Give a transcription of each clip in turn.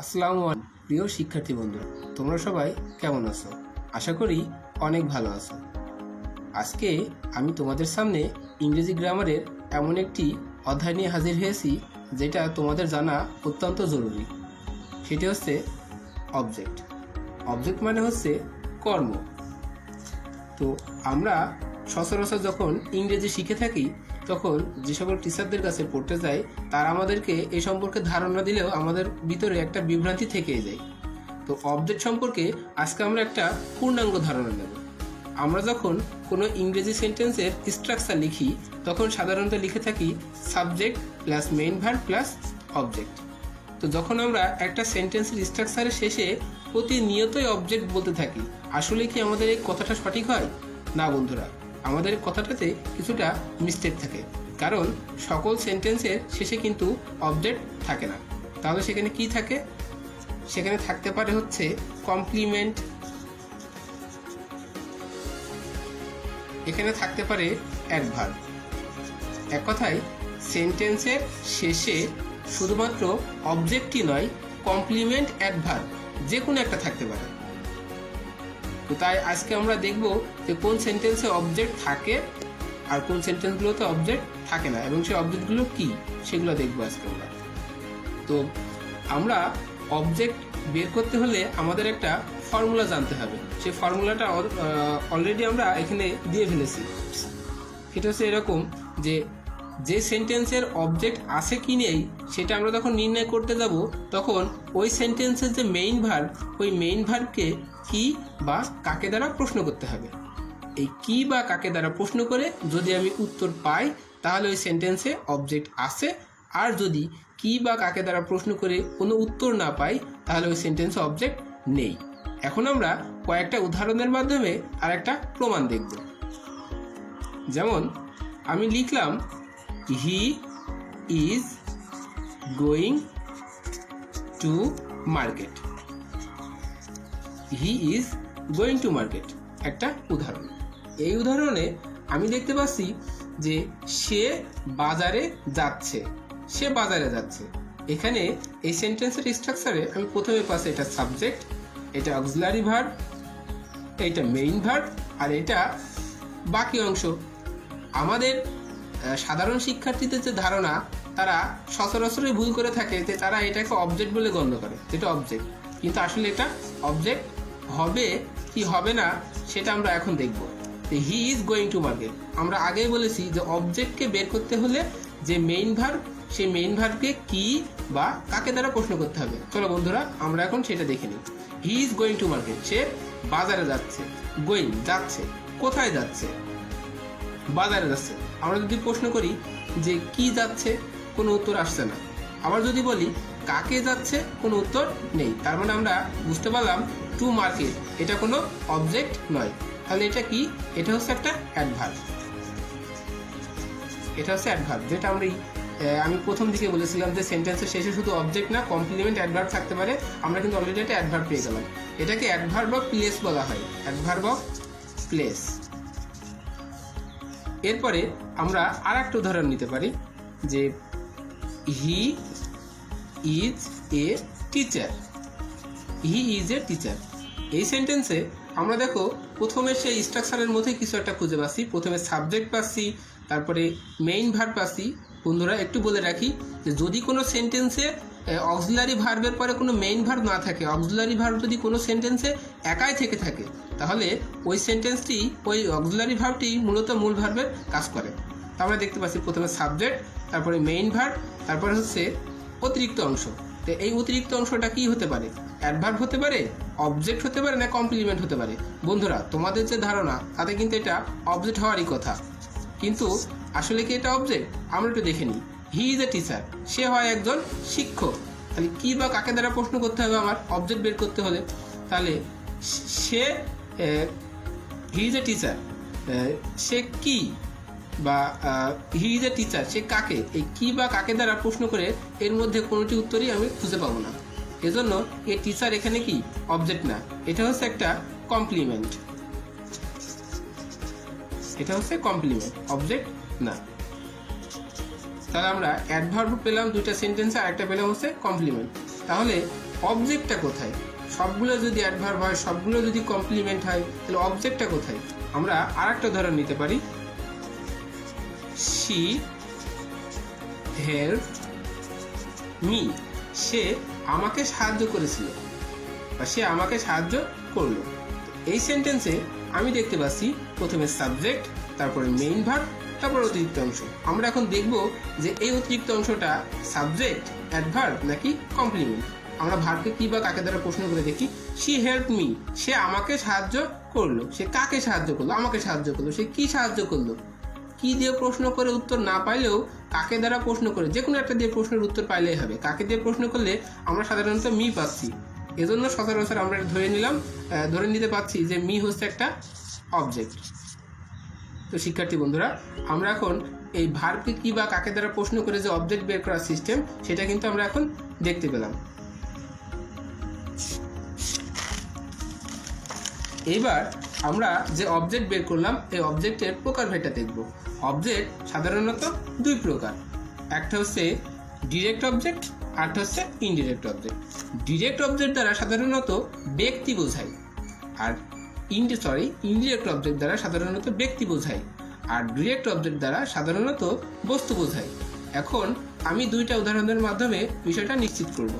আসসালামু আলাইকুম প্রিয় শিক্ষার্থী বন্ধুরা, তোমরা সবাই কেমন আছো? আশা করি অনেক ভালো আছো। আজকে আমি তোমাদের সামনে ইংরেজি গ্রামারের এমন একটি অধ্যায় নিয়ে হাজির হয়েছি যেটা তোমাদের জানা অত্যন্ত জরুরি। সেটি হচ্ছে অবজেক্ট। অবজেক্ট মানে হচ্ছে কর্ম। তো আমরা সচরাচর যখন ইংরেজি শিখে থাকি তখন যে সকল টিচারদের কাছে পড়তে যাই তারা আমাদেরকে এই সম্পর্কে ধারণা দিলেও আমাদের ভিতরে একটা বিভ্রান্তি থেকেই যায়। তো অবজেক্ট সম্পর্কে আজকে আমরা একটা পূর্ণাঙ্গ ধারণা নেব। আমরা যখন কোনো ইংরেজি সেন্টেন্সের স্ট্রাকচার লিখি তখন সাধারণত লিখে থাকি subject plus main verb plus object. তো যখন আমরা একটা সেন্টেন্সের স্ট্রাকচারের শেষে প্রতিনিয়তই অবজেক্ট বলতে থাকি, আসলে কি আমাদের এই কথাটা সঠিক হয়? না বন্ধুরা, আমাদের কথাটাতে কিছুটা মিস্টেক থাকে, কারণ সকল সেন্টেন্সের শেষে কিন্তু অবজেক্ট থাকে না। তাহলে সেখানে কি থাকে? সেখানে থাকতে পারে হচ্ছে কমপ্লিমেন্ট, এখানে থাকতে পারে অ্যাডভার্ব। এক কথায় সেন্টেন্সের শেষে শুধুমাত্র অবজেক্টই নয়, কমপ্লিমেন্ট, অ্যাডভার্ব যে কোনো একটা থাকতে পারে। তো তাই আজকে আমরা দেখব যে কোন সেন্টেন্সে অবজেক্ট থাকে আর কোন সেন্টেন্সগুলোতে অবজেক্ট থাকে না, এবং সেই অবজেক্টগুলো কি সেগুলো দেখবো আজকে আমরা। তো আমরা অবজেক্ট বের করতে হলে আমাদের একটা ফর্মুলা জানতে হবে। সেই ফর্মুলাটা অলরেডি আমরা এখানে দিয়ে ফেলেছি। সেটা হচ্ছে এরকম যে যে সেন্টেন্সের অবজেক্ট আছে কি নেই সেটা আমরা যখন নির্ণয় করতে যাব তখন ওই সেন্টেন্সের যে মেইন ভার্ব, ওই মেইন ভার্বকে কি বা কাকে দ্বারা প্রশ্ন করতে হবে। এই কি বা কাকে দ্বারা প্রশ্ন করে যদি আমি উত্তর পাই তাহলে ওই সেন্টেন্সে অবজেক্ট আছে, আর যদি কি বা কাকে দ্বারা প্রশ্ন করে কোনো উত্তর না পাই তাহলে ওই সেন্টেন্সে অবজেক্ট নেই। এখন আমরা কয়েকটা উদাহরণের মাধ্যমে আর একটা প্রমাণ দেখব। যেমন আমি লিখলাম হি is going to market. He is going to market একটা উদাহরণ। এই উদাহরণে আমি দেখতে পাচ্ছি যে সে বাজারে যাচ্ছে। সে বাজারে যাচ্ছে। এখানে এই সেন্টেন্সের স্ট্রাকচারে আমি প্রথমে পাচ্ছি এটা সাবজেক্ট, এটা অক্সিলারি ভার্ব, এটা মেইন ভার্ব, আর এটা বাকি অংশ। আমাদের সাধারণ শিক্ষার্থীদের যে ধারণা, তারা সচরাচরই ভুল করে থাকে যে তারা এটাকে অবজেক্ট বলে গণ্য করে, যেটা অবজেক্ট, কিন্তু আসলে এটা অবজেক্ট হবে কি হবে না সেটা আমরা এখন দেখব। হি ইজ গোয়িং টু মার্কেট, আমরা আগেই বলেছি যে অবজেক্টকে বের করতে হলে যে মেইন ভার্ব, সেই মেইন ভার্বকে কি বা কাকে দ্বারা প্রশ্ন করতে হবে। চলো বন্ধুরা আমরা এখন সেটা দেখে নিই। He is going to market, সে বাজারে যাচ্ছে। গোয়িং যাচ্ছে, কোথায় যাচ্ছে? বাজারে যাচ্ছে। আমরা যদি প্রশ্ন করি যে কি যাচ্ছে, কোনো উত্তর আসছে না। আবার যদি বলি কাকে যাচ্ছে, কোনো উত্তর নেই। তার মানে আমরা বুঝতে পারলাম টু মার্কেট এটা কোনো অবজেক্ট নয়। তাহলে এটা কি? এটা হচ্ছে একটা অ্যাডভার্ব। এটা হচ্ছে অ্যাডভার্ব, যেটা আমি প্রথম দিকে বলেছিলাম যে সেন্টেন্সের শেষে শুধু অবজেক্ট না, কমপ্লিমেন্ট, অ্যাডভার্ব থাকতে পারে। আমরা কিন্তু অলরেডি একটা অ্যাডভার্ব পেয়ে গেলাম। এটাকে অ্যাডভার্ব অফ প্লেস বলা হয়, অ্যাডভার্ব অফ প্লেস। এরপরে আমরা আর একটা উদাহরণ নিতে পারি যে he is a teacher. He is a teacher. এই সেন্টেন্সে আমরা দেখো প্রথমে সেই স্ট্রাকচারের মধ্যে কিছু একটা খুঁজে পাচ্ছি। প্রথমে সাবজেক্ট পাচ্ছি, তারপরে মেইন ভার্ব পাচ্ছি। বন্ধুরা একটু বলে রাখি যে যদি কোনো সেন্টেন্সে অক্সিলারি ভার্বের পরে কোনো মেইন ভার্ব না থাকে, অক্সিলারি ভার্ব যদি কোনো সেন্টেন্সে একাই থেকে থাকে তাহলে ওই সেন্টেন্সটি, ওই অক্সিলারি ভার্বটি মূলত মূল ভার্বের কাজ করে। তা আমরা দেখতে পাচ্ছি প্রথমে সাবজেক্ট, তারপরে মেইন ভার্ব, তারপরে হচ্ছে অতিরিক্ত অংশ। তো এই অতিরিক্ত অংশটা কি হতে পারে? অ্যাডভার্ব হতে পারে, অবজেক্ট হতে পারে, না কমপ্লিমেন্ট হতে পারে। বন্ধুরা তোমাদের যে ধারণা তাতে কিন্তু এটা অবজেক্ট হওয়ারই কথা, কিন্তু আসলে কি এটা অবজেক্ট? আমরা একটু দেখে নিই। হি ইজ এ টিচার, সে হয় একজন শিক্ষক। তাহলে কি বা কাকে দ্বারা প্রশ্ন করতে হবে আমার অবজেক্ট বের করতে হলে? তাহলে সে, হি ইজ এ টিচার, সে কি বা হি ইজ এ টিচার, সে কাকে? এই কি বা কাকে দ্বারা প্রশ্ন করে এর মধ্যে কোনোটি উত্তরই আমি খুঁজে পাবো না। এজন্য এই টিচার এখানে কি অবজেক্ট না, এটা হচ্ছে একটা কমপ্লিমেন্ট। এটা হচ্ছে কমপ্লিমেন্ট, অবজেক্ট না। তাহলে আমরা অ্যাডভার্ব পেলাম দুইটা সেন্টেন্সে, আর একটা পেলাম হচ্ছে কমপ্লিমেন্ট। তাহলে অবজেক্টটা কোথায়? সবগুলো যদি অ্যাডভার্ব হয়, সবগুলো যদি কমপ্লিমেন্ট হয়, তাহলে অবজেক্টটা কোথায়? আমরা আরেকটা উদাহরণ নিতে পারি, শি হেল্পড মি, সে আমাকে সাহায্য করেছিল বা সে আমাকে সাহায্য করলো। এই সেন্টেন্সে আমি দেখতে পাচ্ছি প্রথমে সাবজেক্ট, তারপরে মেইন ভার্ব, তারপর অতিরিক্ত অংশ। আমরা এখন দেখব যে এই অতিরিক্ত অংশটা সাবজেক্ট, অ্যাডভার্ব নাকি কমপ্লিমেন্ট। আমরা ভার্বকে কি বা কাকে দ্বারা প্রশ্ন করে দেখি। শি হেল্পড মি, সে আমাকে সাহায্য করলো। সে কাকে সাহায্য করলো? আমাকে সাহায্য করলো। সে কি সাহায্য করলো? কি দিয়ে প্রশ্ন করে উত্তর না পাইলেও কাকে দ্বারা প্রশ্ন করে, যে কোনো একটা দিয়ে প্রশ্নের উত্তর পাইলেই হবে। কাকে দিয়ে প্রশ্ন করলে আমরা সাধারণত মি পাচ্ছি, এজন্য সচরাচর আমরা ধরে নিতে পারছি যে মি হচ্ছে একটা অবজেক্ট। তো শিক্ষার্থী বন্ধুরা, আমরা এখন এই ভার্বকে কি বা কাকে দ্বারা প্রশ্ন করে যে অবজেক্ট বের করার সিস্টেম, সেটা কিন্তু আমরা এখন দেখতে পেলাম। এইবার আমরা যে অবজেক্ট বের করলাম, এই অবজেক্টের প্রকারভেদটা দেখব। অবজেক্ট সাধারণত দুই প্রকার, একটা হচ্ছে ডিরেক্ট অবজেক্ট, আরেকটা হচ্ছে ইনডিরেক্ট অবজেক্ট। ডিরেক্ট অবজেক্ট দ্বারা সাধারণত ব্যক্তি বোঝায়, আর ইনডিরেক্ট অবজেক্ট দ্বারা সাধারণত ব্যক্তি বোঝায়, আর ডিরেক্ট অবজেক্ট দ্বারা সাধারণত বস্তু বোঝায়। এখন আমি দুইটা উদাহরণের মাধ্যমে বিষয়টা নিশ্চিত করব।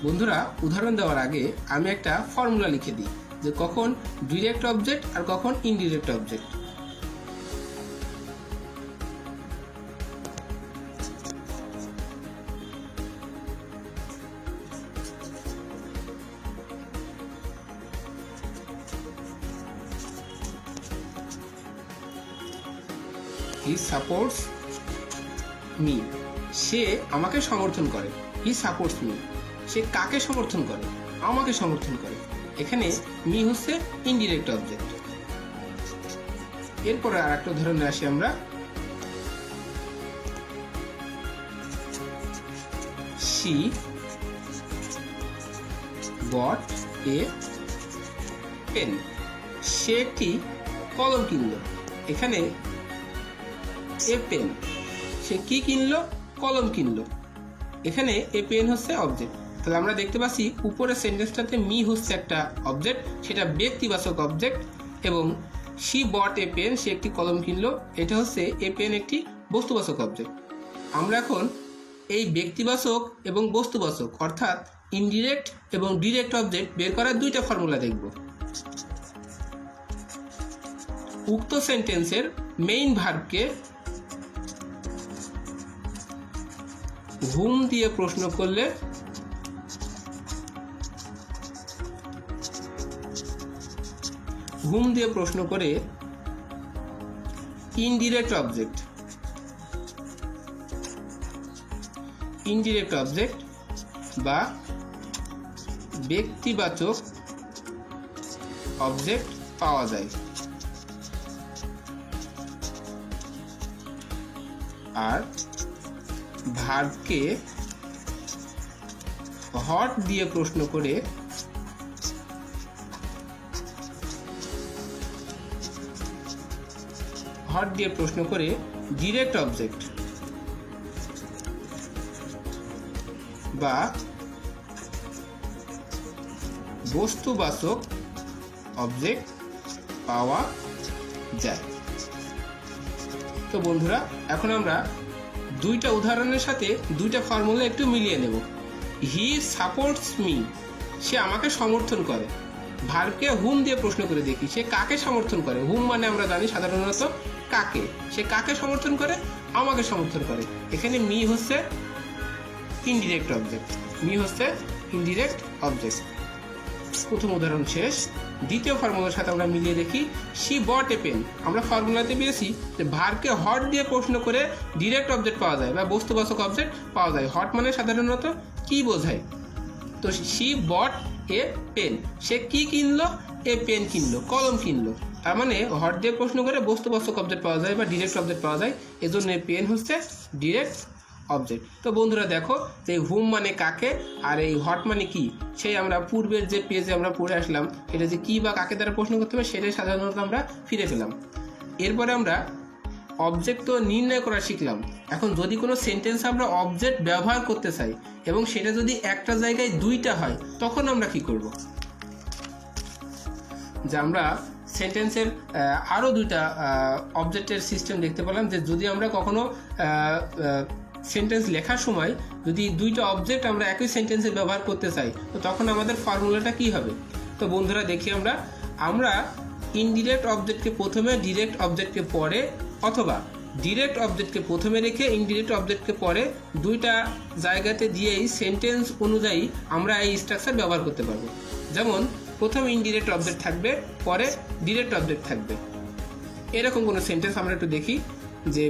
বন্ধুরা, উদাহরণ দেওয়ার আগে আমি একটা ফর্মুলা লিখে দিই যে কখন ডিরেক্ট অবজেক্ট আর কখন ইনডিরেক্ট অবজেক্ট। হি সাপোর্টস মি, সে আমাকে সমর্থন করে। হি সাপোর্টস মি, সে কাকে সমর্থন করে? আমাকে সমর্থন করে। এখানে মি হচ্ছে ইনডিরেক্ট অবজেক্ট। এরপরে আর একটা উদাহরণে আসি আমরা। শি বট এ পেন, সে একটি কলম কিনল। এখানে এ পেন, সে কি কিনলো? কলম কিনলো। এখানে এ পেন হচ্ছে অবজেক্ট। তাহলে আমরা দেখতে পাচ্ছি উপরের সেন্টেন্সটাতে মি হচ্ছে একটা অবজেক্ট, সেটা ব্যক্তিবাচক অবজেক্ট, এবং শি বট এ পেন, সে একটি কলম কিনলো, এটা হচ্ছে এ পেন একটি বস্তুবাচক অবজেক্ট। আমরা এখন এই ব্যক্তিবাচক এবং বস্তুবাচক অর্থাৎ ইনডিরেক্ট এবং ডিরেক্ট অবজেক্ট বের করার দুইটা ফর্মুলা দেখব। উক্ত সেন্টেন্সের মেইন ভার্বকে হুম দিয়ে প্রশ্ন করলে ইনডিরেক্ট অবজেক্ট বা ব্যক্তিবাচক অবজেক্ট পাওয়া যায়। আর ভার্বকে হট দিয়ে প্রশ্ন করে ডিরেক্ট অবজেক্ট বা বস্তুবাচক অবজেক্ট পাওয়া যায়। তো বন্ধুরা, এখন আমরা দুইটা উদাহরণের সাথে দুইটা ফর্মুলা একটু মিলিয়ে নেব। হি সাপোর্টস মি, সে আমাকে সমর্থন করে। ভার্বকে হুম দিয়ে প্রশ্ন করে দেখি, সে কাকে সমর্থন করে? হুম মানে আমরা জানি সাধারণত কাকে। সে কাকে সমর্থন করে? আমাকে সমর্থন করে। এখানে মি হচ্ছে ইনডিরেক্ট অবজেক্ট। প্রথম উদাহরণ শেষ। দ্বিতীয় ফর্মুলার সাথে আমরা মিলিয়ে দেখি। শি বট এ পেন, আমরা ফর্মুলাতে পেয়েছি যে ভার্বকে হট দিয়ে প্রশ্ন করে ডিরেক্ট অবজেক্ট পাওয়া যায় বা বস্তুবাচক অবজেক্ট পাওয়া যায়। হট মানে সাধারণত কি বোঝায়? তো শি বট এ পেন, সে কি কিনলো? এ পেন কিনলো, কলম কিনলো। তার মানে হট দিয়ে প্রশ্ন করে বস্তুবাচক অবজেক্ট পাওয়া যায় বা ডিরেক্ট অবজেক্ট পাওয়া যায়, এজন্য এই পেন হচ্ছে ডিরেক্ট অবজেক্ট। তো বন্ধুরা দেখো, যে হুম মানে কাকে আর এই হট মানে কি, সেই আমরা পূর্বের যে পেজে আমরা পড়ে আসলাম, এটা যে কি বা কাকে দ্বারা প্রশ্ন করতে হবে সেটাই সাধারণত আমরা ফিরে পেলাম। এরপরে আমরা অবজেক্ট তো নির্ণয় করা শিখলাম। এখন যদি কোনো সেন্টেন্স আমরা অবজেক্ট ব্যবহার করতে চাই এবং সেটা যদি একটা জায়গায় দুইটা হয়, তখন আমরা কি করব? যে আমরা সেন্টেন্সের আরও দুইটা অবজেক্টের সিস্টেম দেখতে পেলাম, যে যদি আমরা কখনো সেন্টেন্স লেখার সময় যদি দুইটা অবজেক্ট আমরা একই সেন্টেন্সে ব্যবহার করতে চাই, তো তখন আমাদের ফর্মুলাটা কি হবে? তো বন্ধুরা দেখি আমরা ইনডিরেক্ট অবজেক্টকে প্রথমে, ডিরেক্ট অবজেক্টকে পরে, অথবা ডিরেক্ট অবজেক্টকে প্রথমে রেখে ইনডিরেক্ট অবজেক্টকে পরে, দুইটা জায়গাতে দিয়েই সেন্টেন্স অনুযায়ী আমরা এই স্ট্রাকচার ব্যবহার করতে পারবো। যেমন প্রথম ইনডিরেক্ট অবজেক্ট থাকবে, পরে ডিরেক্ট অবজেক্ট থাকবে। এরকম কোনো সেন্টেন্স আমরা একটু দেখি, যে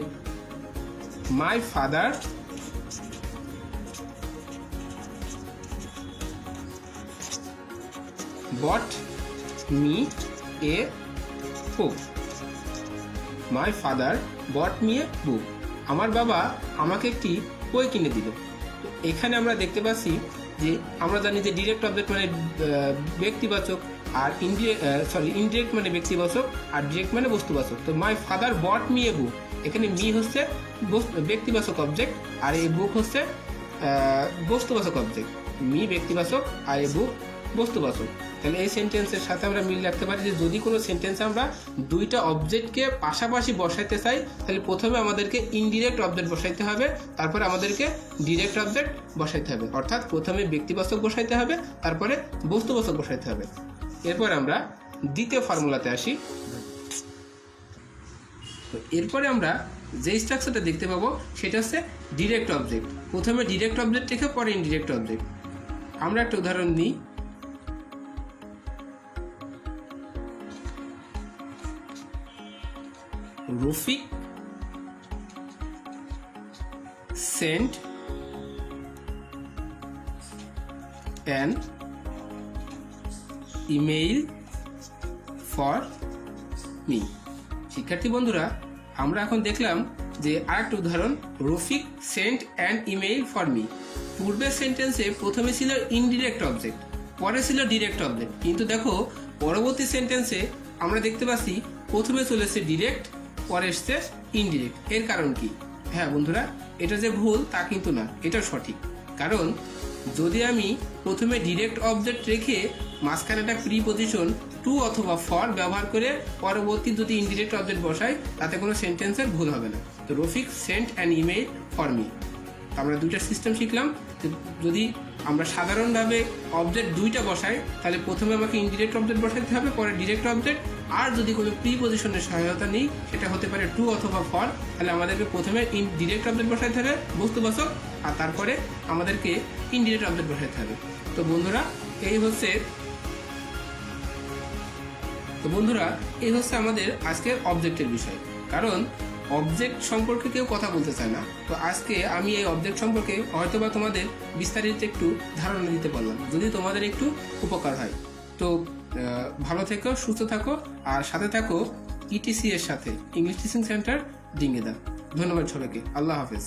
my father bought me a book. My father bought me a book. আমার বাবা আমাকে একটি বই কিনে দিল। তো এখানে আমরা দেখতে পাচ্ছি যে আমরা জানি যে ডিরেক্ট অবজেক্ট মানে ব্যক্তিবাচক, আর ইনডিরেক্ট মানে ব্যক্তিবাচক, আর ডিরেক্ট মানে বস্তুবাচক। তো my father bot me a বুক, এখানে মি হচ্ছে ব্যক্তিবাচক অবজেক্ট, আর এই বুক হচ্ছে বস্তুবাচক অবজেক্ট। মি ব্যক্তিবাচক আর এ বুক বস্তুবাচক। তাহলে এই সেন্টেন্সের সাথে আমরা মিল রাখতে পারি যে যদি কোনো সেন্টেন্সে আমরা দুইটা অবজেক্টকে পাশাপাশি বসাইতে চাই, তাহলে প্রথমে আমাদেরকে ইনডিরেক্ট অবজেক্ট বসাইতে হবে, তারপরে আমাদেরকে ডিরেক্ট অবজেক্ট বসাইতে হবে। অর্থাৎ প্রথমে ব্যক্তিবাচক বসাইতে হবে, তারপরে বস্তুবাচক বসাইতে হবে। এরপর আমরা দ্বিতীয় ফর্মুলাতে আসি। তো এরপরে আমরা যে স্ট্রাকচারটা দেখতে পাবো সেটা হচ্ছে ডিরেক্ট অবজেক্ট। প্রথমে ডিরেক্ট অবজেক্ট রেখে পরে ইনডিরেক্ট অবজেক্ট। আমরা একটা উদাহরণ নিই। Rafiq sent an email for me. শিক্ষার্থী বন্ধুরা, আমরা এখন দেখলাম যে আরেকটা উদাহরণ, Rafiq Saint an email for me. পূর্বের সেন্টেন্সে প্রথমে ছিল ইনডিরেক্ট অবজেক্ট, পরে ছিল ডিরেক্ট অবজেক্ট, কিন্তু দেখো পরবর্তী সেন্টেন্সে আমরা দেখতে পাচ্ছি প্রথমে চলেছে ডিরেক্ট, পরে এসছে ইনডিরেক্ট। এর কারণ কি? হ্যাঁ বন্ধুরা, এটা যে ভুল তা কিন্তু না, এটা সঠিক। কারণ যদি আমি প্রথমে ডিরেক্ট অবজেক্ট রেখে মাঝখানে একটা প্রিপজিশন টু অথবা ফর ব্যবহার করে পরবর্তী যদি ইনডিরেক্ট অবজেক্ট বসাই, তাতে কোনো সেন্টেন্সের ভুল হবে না। তো Rafiq Saint an email for me, আমরা দুইটা সিস্টেম শিখলাম। যদি আমরা সাধারণভাবে অবজেক্ট দুইটা বসাই, তাহলে প্রথমে আমাকে ইনডিরেক্ট অবজেক্ট বসাইতে হবে, পরে ডিরেক্ট অবজেক্ট। আর যদি কোনো প্রিপজিশনের সহায়তা নেই, সেটা হতে পারে টু অথবা ফর, তাহলে আমাদেরকে প্রথমে ডিরেক্ট অবজেক্ট বসাইতে হবে বস্তুবাচক, আর তারপরে আমাদেরকে ইনডিরেক্ট অবজেক্ট বসাইতে হবে। তো বন্ধুরা এই হচ্ছে আমাদের আজকের অবজেক্টের বিষয়। কারণ অবজেক্ট সম্পর্কে কেউ কথা বলতে চায় না। তো আজকে আমি এই অবজেক্ট সম্পর্কে হয়তোবা তোমাদের বিস্তারিত একটু ধারণা দিতে পারলাম, যদি তোমাদের একটু উপকার হয়। তো ভালো থেকো, সুস্থ থাকো, আর সাথে থাকো ইটিসি এর সাথে, ইংলিশ টিচিং সেন্টার ডিঙ্গিদা। ধন্যবাদ সবাইকে। আল্লাহ হাফেজ।